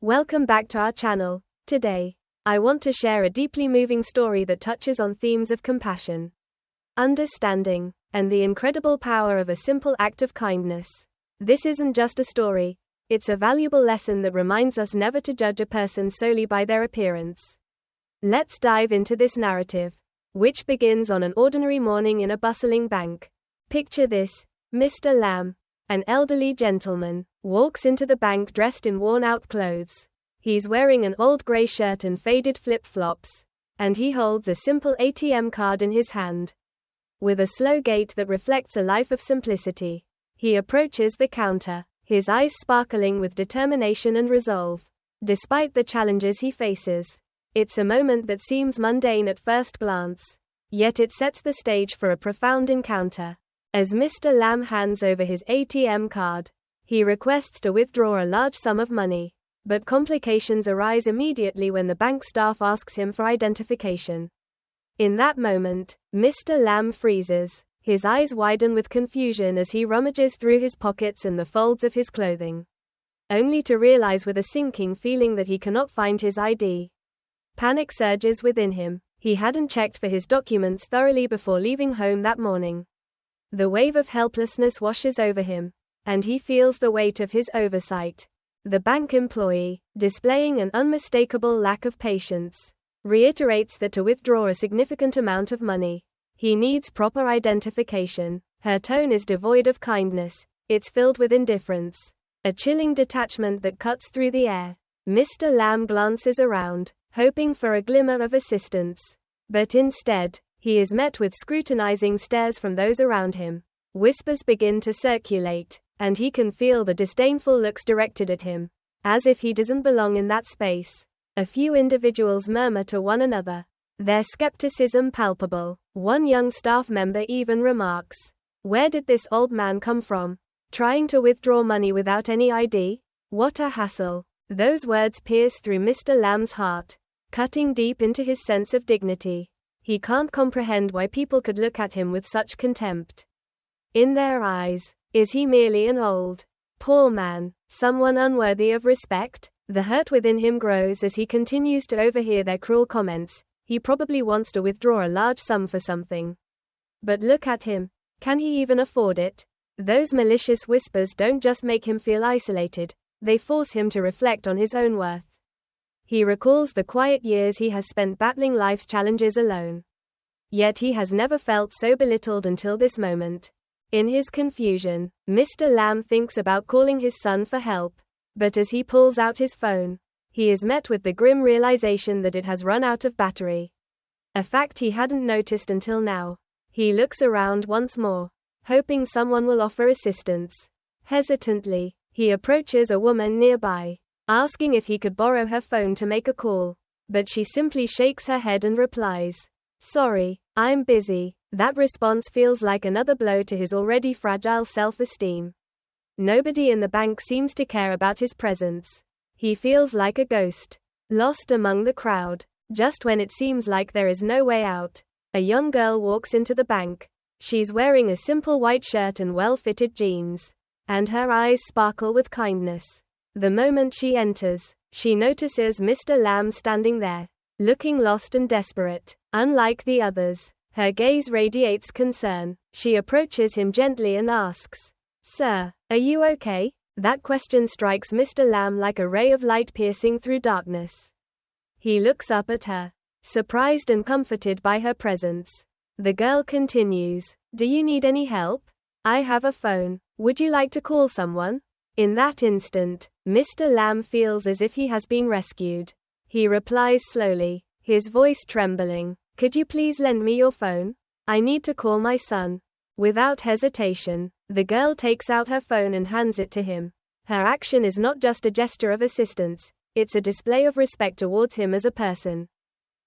Welcome back to our channel. Today, I want to share a deeply moving story that touches on themes of compassion, understanding, and the incredible power of a simple act of kindness. This isn't just a story, it's a valuable lesson that reminds us never to judge a person solely by their appearance. Let's dive into this narrative, which begins on an ordinary morning in a bustling bank. Picture this: Mr. Lamb, an elderly gentleman, walks into the bank dressed in worn-out clothes. He's wearing an old grey shirt and faded flip-flops, and he holds a simple ATM card in his hand. With a slow gait that reflects a life of simplicity, he approaches the counter, his eyes sparkling with determination and resolve. Despite the challenges he faces, it's a moment that seems mundane at first glance, yet it sets the stage for a profound encounter. As Mr. Lamb hands over his ATM card, he requests to withdraw a large sum of money, but complications arise immediately when the bank staff asks him for identification. In that moment, Mr. Lamb freezes, his eyes widen with confusion as he rummages through his pockets and the folds of his clothing, only to realize with a sinking feeling that he cannot find his ID. Panic surges within him. He hadn't checked for his documents thoroughly before leaving home that morning. The wave of helplessness washes over him, and he feels the weight of his oversight. The bank employee, displaying an unmistakable lack of patience, reiterates that to withdraw a significant amount of money, he needs proper identification. Her tone is devoid of kindness, it's filled with indifference, a chilling detachment that cuts through the air. Mr. Lamb glances around, hoping for a glimmer of assistance, but instead, he is met with scrutinizing stares from those around him. Whispers begin to circulate, and he can feel the disdainful looks directed at him, as if he doesn't belong in that space. A few individuals murmur to one another, their skepticism palpable. One young staff member even remarks, "Where did this old man come from? Trying to withdraw money without any ID? What a hassle." Those words pierce through Mr. Lamb's heart, cutting deep into his sense of dignity. He can't comprehend why people could look at him with such contempt. In their eyes, is he merely an old, poor man, someone unworthy of respect? The hurt within him grows as he continues to overhear their cruel comments. He probably wants to withdraw a large sum for something. But look at him. Can he even afford it? Those malicious whispers don't just make him feel isolated, they force him to reflect on his own worth. He recalls the quiet years he has spent battling life's challenges alone. Yet he has never felt so belittled until this moment. In his confusion, Mr. Lamb thinks about calling his son for help, but as he pulls out his phone, he is met with the grim realization that it has run out of battery. A fact he hadn't noticed until now. He looks around once more, hoping someone will offer assistance. Hesitantly, he approaches a woman nearby, asking if he could borrow her phone to make a call, but she simply shakes her head and replies, "Sorry, I'm busy." That response feels like another blow to his already fragile self-esteem. Nobody in the bank seems to care about his presence. He feels like a ghost, lost among the crowd. Just when it seems like there is no way out, a young girl walks into the bank. She's wearing a simple white shirt and well-fitted jeans, and her eyes sparkle with kindness. The moment she enters, she notices Mr. Lamb standing there, looking lost and desperate. Unlike the others, her gaze radiates concern. She approaches him gently and asks, "Sir, are you okay?" That question strikes Mr. Lamb like a ray of light piercing through darkness. He looks up at her, surprised and comforted by her presence. The girl continues, "Do you need any help? I have a phone. Would you like to call someone?" In that instant, Mr. Lamb feels as if he has been rescued. He replies slowly, his voice trembling, "Could you please lend me your phone? I need to call my son." Without hesitation, the girl takes out her phone and hands it to him. Her action is not just a gesture of assistance, it's a display of respect towards him as a person.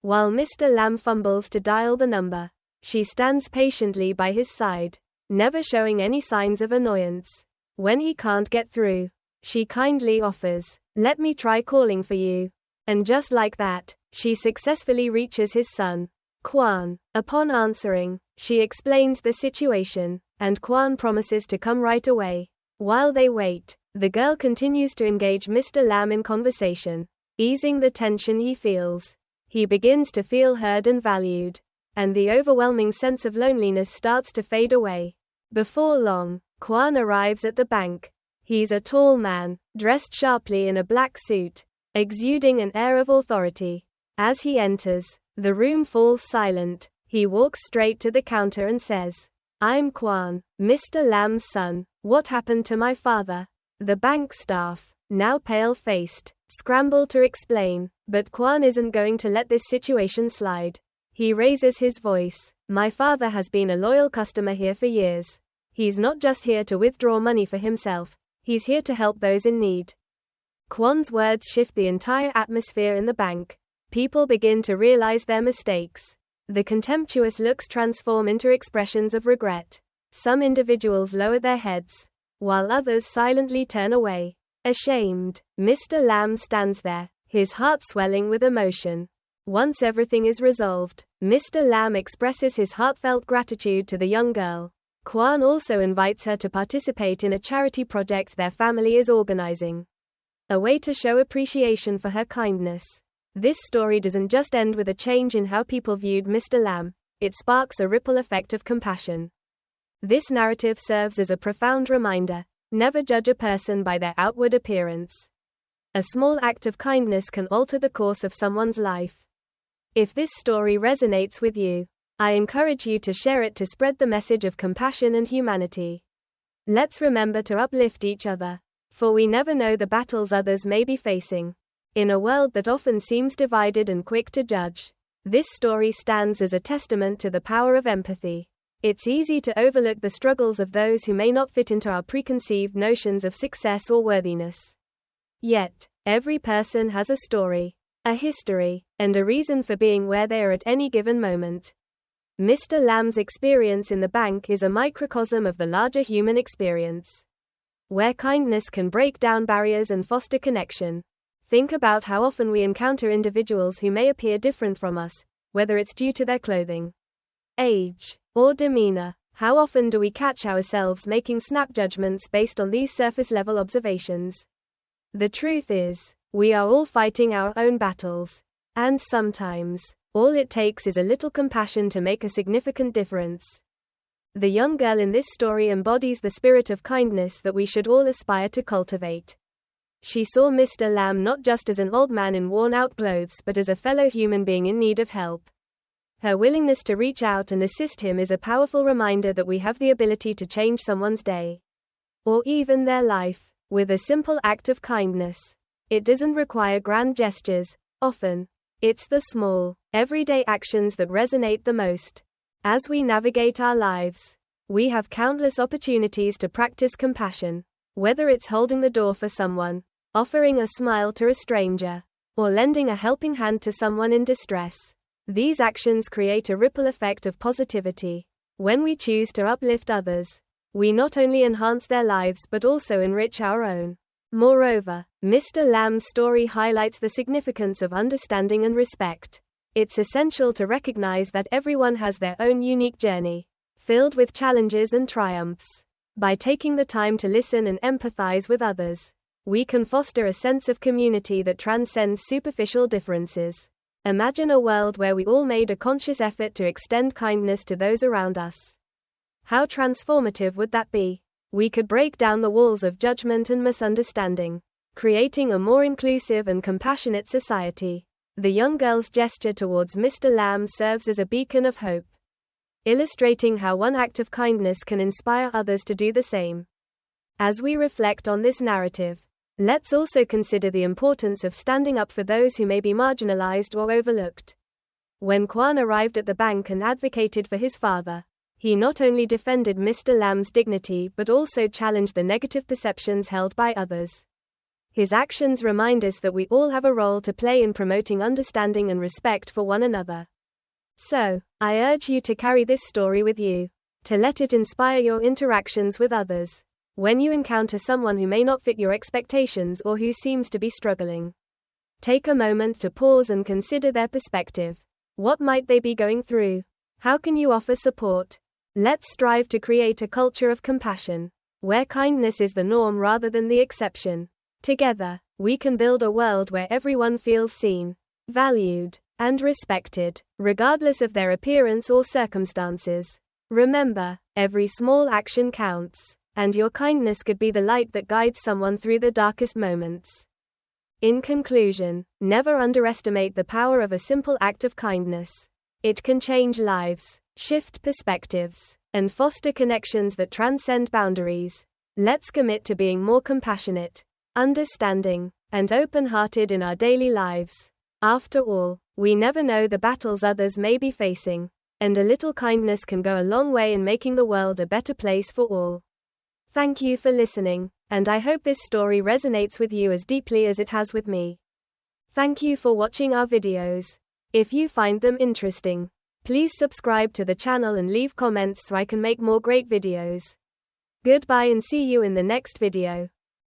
While Mr. Lamb fumbles to dial the number, she stands patiently by his side, never showing any signs of annoyance. When he can't get through, she kindly offers, "Let me try calling for you." And just like that, she successfully reaches his son, Kwan. Upon answering, she explains the situation, and Kwan promises to come right away. While they wait, The girl continues to engage Mr. Lamb in conversation, easing the tension he feels. He begins to feel heard and valued, and the overwhelming sense of loneliness starts to fade away. Before long, Kwan arrives at the bank. He's a tall man, dressed sharply in a black suit, exuding an air of authority. As he enters, the room falls silent. He walks straight to the counter and says, "I'm Kwan, Mr. Lamb's son. What happened to my father?" The bank staff, now pale-faced, scramble to explain, but Kwan isn't going to let this situation slide. He raises his voice. "My father has been a loyal customer here for years. He's not just here to withdraw money for himself, he's here to help those in need." Kwan's words shift the entire atmosphere in the bank. People begin to realize their mistakes. The contemptuous looks transform into expressions of regret. Some individuals lower their heads, while others silently turn away. Ashamed, Mr. Lamb stands there, his heart swelling with emotion. Once everything is resolved, Mr. Lamb expresses his heartfelt gratitude to the young girl. Kwan also invites her to participate in a charity project their family is organizing. A way to show appreciation for her kindness. This story doesn't just end with a change in how people viewed Mr. Lamb, it sparks a ripple effect of compassion. This narrative serves as a profound reminder: never judge a person by their outward appearance. A small act of kindness can alter the course of someone's life. If this story resonates with you, I encourage you to share it to spread the message of compassion and humanity. Let's remember to uplift each other, for we never know the battles others may be facing. In a world that often seems divided and quick to judge, this story stands as a testament to the power of empathy. It's easy to overlook the struggles of those who may not fit into our preconceived notions of success or worthiness. Yet, every person has a story, a history, and a reason for being where they are at any given moment. Mr. Lamb's experience in the bank is a microcosm of the larger human experience, where kindness can break down barriers and foster connection. Think about how often we encounter individuals who may appear different from us, whether it's due to their clothing, age, or demeanor. How often do we catch ourselves making snap judgments based on these surface-level observations? The truth is, we are all fighting our own battles, and sometimes, all it takes is a little compassion to make a significant difference. The young girl in this story embodies the spirit of kindness that we should all aspire to cultivate. She saw Mr. Lamb not just as an old man in worn-out clothes but as a fellow human being in need of help. Her willingness to reach out and assist him is a powerful reminder that we have the ability to change someone's day, or even their life, with a simple act of kindness. It doesn't require grand gestures. Often, it's the small, everyday actions that resonate the most. As we navigate our lives, we have countless opportunities to practice compassion. Whether it's holding the door for someone, offering a smile to a stranger, or lending a helping hand to someone in distress, these actions create a ripple effect of positivity. When we choose to uplift others, we not only enhance their lives but also enrich our own. Moreover, Mr. Lamb's story highlights the significance of understanding and respect. It's essential to recognize that everyone has their own unique journey, filled with challenges and triumphs. By taking the time to listen and empathize with others, we can foster a sense of community that transcends superficial differences. Imagine a world where we all made a conscious effort to extend kindness to those around us. How transformative would that be? We could break down the walls of judgment and misunderstanding, creating a more inclusive and compassionate society. The young girl's gesture towards Mr. Lamb serves as a beacon of hope, illustrating how one act of kindness can inspire others to do the same. As we reflect on this narrative, let's also consider the importance of standing up for those who may be marginalized or overlooked. When Kwan arrived at the bank and advocated for his father, he not only defended Mr. Lamb's dignity but also challenged the negative perceptions held by others. His actions remind us that we all have a role to play in promoting understanding and respect for one another. So, I urge you to carry this story with you, to let it inspire your interactions with others. When you encounter someone who may not fit your expectations or who seems to be struggling, take a moment to pause and consider their perspective. What might they be going through? How can you offer support? Let's strive to create a culture of compassion, where kindness is the norm rather than the exception. Together, we can build a world where everyone feels seen, valued, and respected, regardless of their appearance or circumstances. Remember, every small action counts, and your kindness could be the light that guides someone through the darkest moments. In conclusion, never underestimate the power of a simple act of kindness. It can change lives, shift perspectives, and foster connections that transcend boundaries. Let's commit to being more compassionate, understanding, and open-hearted in our daily lives. After all, we never know the battles others may be facing, and a little kindness can go a long way in making the world a better place for all. Thank you for listening, and I hope this story resonates with you as deeply as it has with me. Thank you for watching our videos. If you find them interesting, please subscribe to the channel and leave comments so I can make more great videos. Goodbye and see you in the next video.